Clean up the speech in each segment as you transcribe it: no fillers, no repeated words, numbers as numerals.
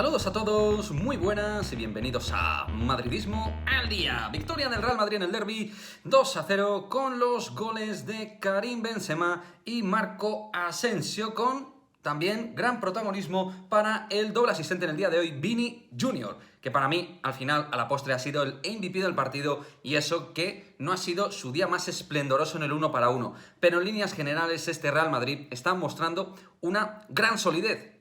Saludos a todos, muy buenas y bienvenidos a Madridismo al Día. Victoria del Real Madrid en el derbi 2-0 con los goles de Karim Benzema y Marco Asensio, con también gran protagonismo para el doble asistente en el día de hoy, Vini Jr., que para mí, al final, a la postre, ha sido el MVP del partido, y eso que no ha sido su día más esplendoroso en el 1 para 1. Pero en líneas generales, este Real Madrid está mostrando una gran solidez,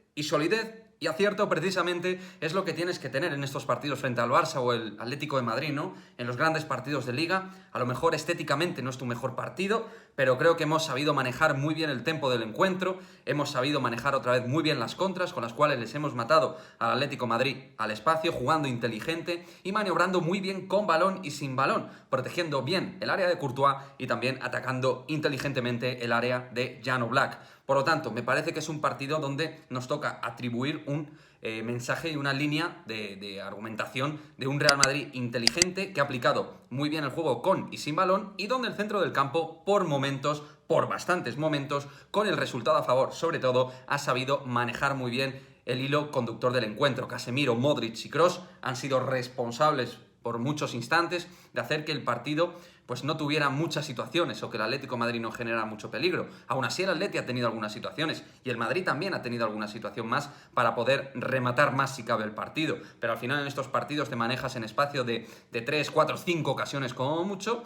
y acierto precisamente es lo que tienes que tener en estos partidos frente al Barça o el Atlético de Madrid, ¿no? En los grandes partidos de Liga, a lo mejor estéticamente no es tu mejor partido, pero creo que hemos sabido manejar muy bien el tempo del encuentro, hemos sabido manejar otra vez muy bien las contras, con las cuales les hemos matado al Atlético de Madrid al espacio, jugando inteligente y maniobrando muy bien con balón y sin balón, protegiendo bien el área de Courtois y también atacando inteligentemente el área de Jan Oblak. Por lo tanto, me parece que es un partido donde nos toca atribuir un mensaje y una línea de argumentación de un Real Madrid inteligente que ha aplicado muy bien el juego con y sin balón, y donde el centro del campo, por momentos, por bastantes momentos, con el resultado a favor, sobre todo, ha sabido manejar muy bien el hilo conductor del encuentro. Casemiro, Modric y Kroos han sido responsables por muchos instantes de hacer que el partido pues no tuviera muchas situaciones, o que el Atlético de Madrid no generara mucho peligro. Aún así, el Atleti ha tenido algunas situaciones, y el Madrid también ha tenido alguna situación más para poder rematar más si cabe el partido. Pero al final, en estos partidos te manejas en espacio de 3, 4, 5 ocasiones como mucho,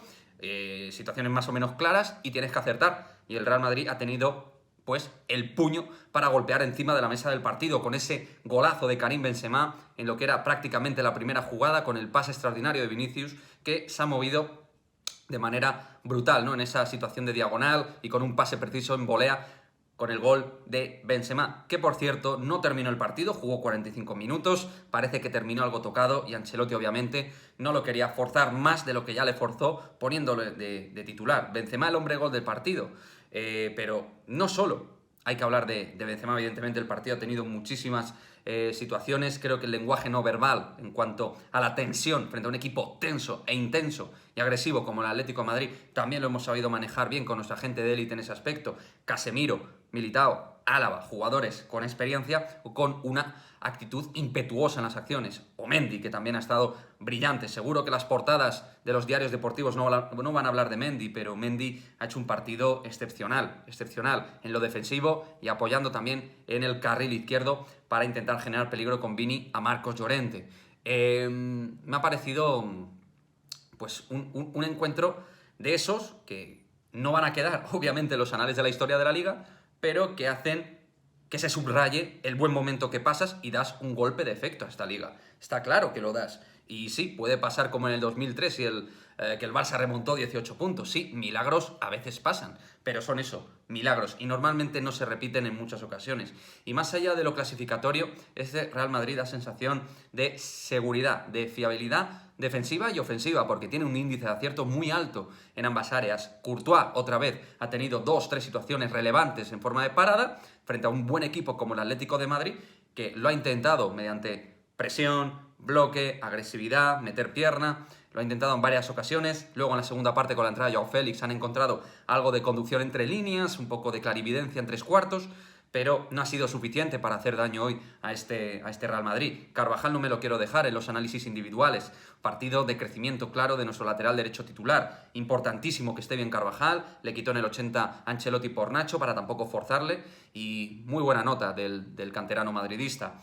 situaciones más o menos claras, y tienes que acertar. Y el Real Madrid ha tenido pues el puño para golpear encima de la mesa del partido, con ese golazo de Karim Benzema en lo que era prácticamente la primera jugada, con el pase extraordinario de Vinicius, que se ha movido de manera brutal, ¿no? En esa situación de diagonal, y con un pase preciso en volea, con el gol de Benzema, que por cierto no terminó el partido, jugó 45 minutos, parece que terminó algo tocado, y Ancelotti obviamente no lo quería forzar más de lo que ya le forzó poniéndole de titular. Benzema, el hombre gol del partido. Pero no solo hay que hablar de Benzema, evidentemente el partido ha tenido muchísimas situaciones. Creo que el lenguaje no verbal en cuanto a la tensión frente a un equipo tenso e intenso y agresivo como el Atlético de Madrid también lo hemos sabido manejar bien con nuestra gente de élite en ese aspecto. Casemiro, Militao, Álava, jugadores con experiencia o con una actitud impetuosa en las acciones. O Mendy, que también ha estado brillante. Seguro que las portadas de los diarios deportivos no van a hablar de Mendy, pero Mendy ha hecho un partido excepcional en lo defensivo, y apoyando también en el carril izquierdo para intentar generar peligro con Vini a Marcos Llorente. Me ha parecido pues un encuentro de esos que no van a quedar, obviamente, en los anales de la historia de la Liga, pero que hacen que se subraye el buen momento que pasas y das un golpe de efecto a esta Liga. Está claro que lo das. Y sí, puede pasar como en el 2003 y que el Barça remontó 18 puntos. Sí, milagros a veces pasan, pero son eso, milagros, y normalmente no se repiten en muchas ocasiones. Y más allá de lo clasificatorio, este Real Madrid da sensación de seguridad, de fiabilidad defensiva y ofensiva, porque tiene un índice de acierto muy alto en ambas áreas. Courtois, otra vez, ha tenido 2-3 situaciones relevantes en forma de parada, frente a un buen equipo como el Atlético de Madrid, que lo ha intentado mediante presión, bloque, agresividad, meter pierna. Lo ha intentado en varias ocasiones. Luego, en la segunda parte, con la entrada de Joao Félix, han encontrado algo de conducción entre líneas, un poco de clarividencia en tres cuartos, pero no ha sido suficiente para hacer daño hoy a este Real Madrid. Carvajal no me lo quiero dejar en los análisis individuales. Partido de crecimiento claro de nuestro lateral derecho titular. Importantísimo que esté bien Carvajal. Le quitó en el 80 Ancelotti por Nacho para tampoco forzarle. Y muy buena nota del canterano madridista.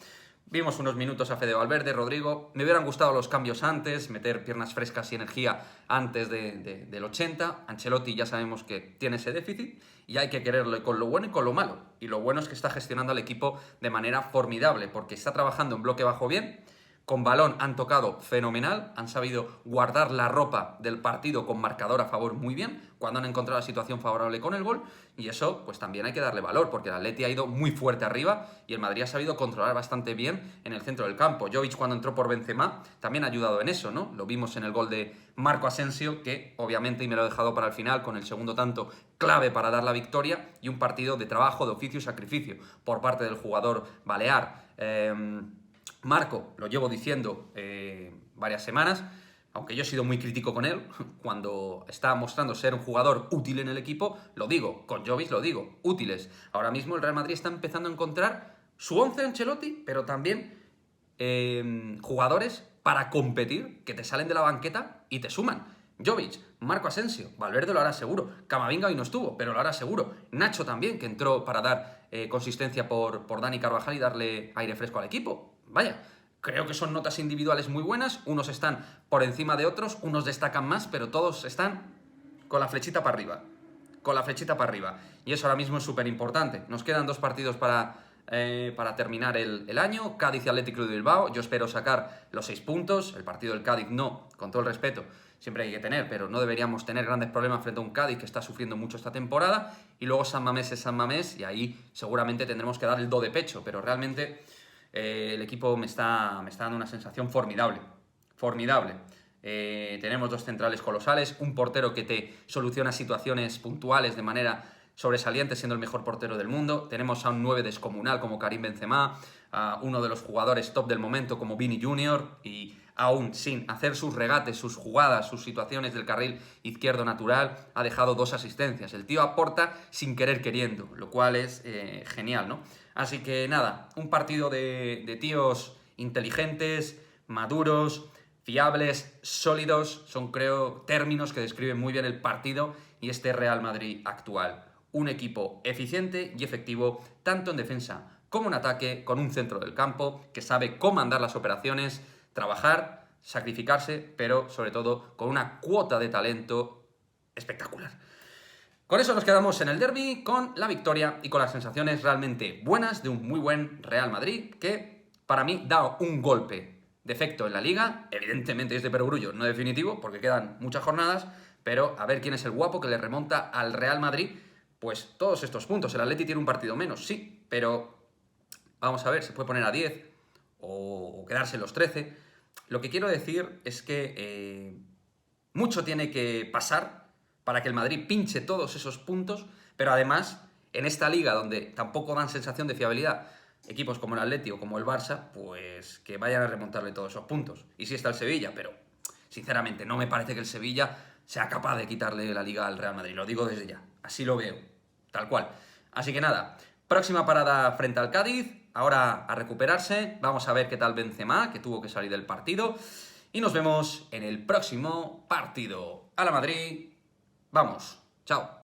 Vimos unos minutos a Fede Valverde, Rodrigo. Me hubieran gustado los cambios antes, meter piernas frescas y energía antes del 80. Ancelotti ya sabemos que tiene ese déficit y hay que quererlo con lo bueno y con lo malo. Y lo bueno es que está gestionando al equipo de manera formidable, porque está trabajando en bloque bajo bien. Con balón han tocado fenomenal, han sabido guardar la ropa del partido con marcador a favor muy bien, cuando han encontrado la situación favorable con el gol, y eso pues también hay que darle valor, porque el Atleti ha ido muy fuerte arriba y el Madrid ha sabido controlar bastante bien en el centro del campo. Jovic, cuando entró por Benzema, también ha ayudado en eso, ¿no? Lo vimos en el gol de Marco Asensio, que obviamente, y me lo he dejado para el final, con el segundo tanto clave para dar la victoria, y un partido de trabajo, de oficio y sacrificio por parte del jugador balear. Marco, lo llevo diciendo varias semanas, aunque yo he sido muy crítico con él, cuando está mostrando ser un jugador útil en el equipo, lo digo, con Jovic lo digo, útiles. Ahora mismo el Real Madrid está empezando a encontrar su once Ancelotti, pero también jugadores para competir que te salen de la banqueta y te suman. Jovic, Marco Asensio, Valverde lo hará seguro. Camavinga hoy no estuvo, pero lo hará seguro. Nacho también, que entró para dar consistencia por Dani Carvajal y darle aire fresco al equipo. Vaya, creo que son notas individuales muy buenas. Unos están por encima de otros, unos destacan más, pero todos están con la flechita para arriba. Con la flechita para arriba. Y eso ahora mismo es súper importante. Nos quedan 2 partidos para terminar el año. Cádiz y Atlético de Bilbao. Yo espero sacar los 6 puntos. El partido del Cádiz no, con todo el respeto, siempre hay que tener, pero no deberíamos tener grandes problemas frente a un Cádiz que está sufriendo mucho esta temporada. Y luego San Mamés es San Mamés y ahí seguramente tendremos que dar el do de pecho. Pero realmente el equipo me está dando una sensación formidable. Formidable. Tenemos 2 centrales colosales, un portero que te soluciona situaciones puntuales de manera sobresaliente, siendo el mejor portero del mundo. Tenemos a un 9 descomunal como Karim Benzema, a uno de los jugadores top del momento como Vini Junior, y aún sin hacer sus regates, sus jugadas, sus situaciones del carril izquierdo natural, ha dejado 2 asistencias. El tío aporta sin querer queriendo, lo cual es genial, ¿no? Así que nada, un partido de tíos inteligentes, maduros, fiables, sólidos, son creo términos que describen muy bien el partido y este Real Madrid actual. Un equipo eficiente y efectivo tanto en defensa como en ataque, con un centro del campo que sabe comandar las operaciones, trabajar, sacrificarse, pero sobre todo con una cuota de talento espectacular. Con eso nos quedamos en el derbi, con la victoria y con las sensaciones realmente buenas de un muy buen Real Madrid que para mí da un golpe de efecto en la Liga. Evidentemente es de perogrullo, no definitivo, porque quedan muchas jornadas, pero a ver quién es el guapo que le remonta al Real Madrid pues todos estos puntos. El Atleti tiene un partido menos, sí, pero vamos a ver, se puede poner a 10 o quedarse en los 13. Lo que quiero decir es que mucho tiene que pasar para que el Madrid pinche todos esos puntos, pero además, en esta liga donde tampoco dan sensación de fiabilidad equipos como el Atleti o como el Barça, pues que vayan a remontarle todos esos puntos. Y sí está el Sevilla, pero sinceramente no me parece que el Sevilla sea capaz de quitarle la liga al Real Madrid, lo digo desde ya, así lo veo, tal cual. Así que nada, próxima parada frente al Cádiz, ahora a recuperarse, vamos a ver qué tal Benzema, que tuvo que salir del partido, y nos vemos en el próximo partido. ¡A la Madrid! ¡Vamos! ¡Chao!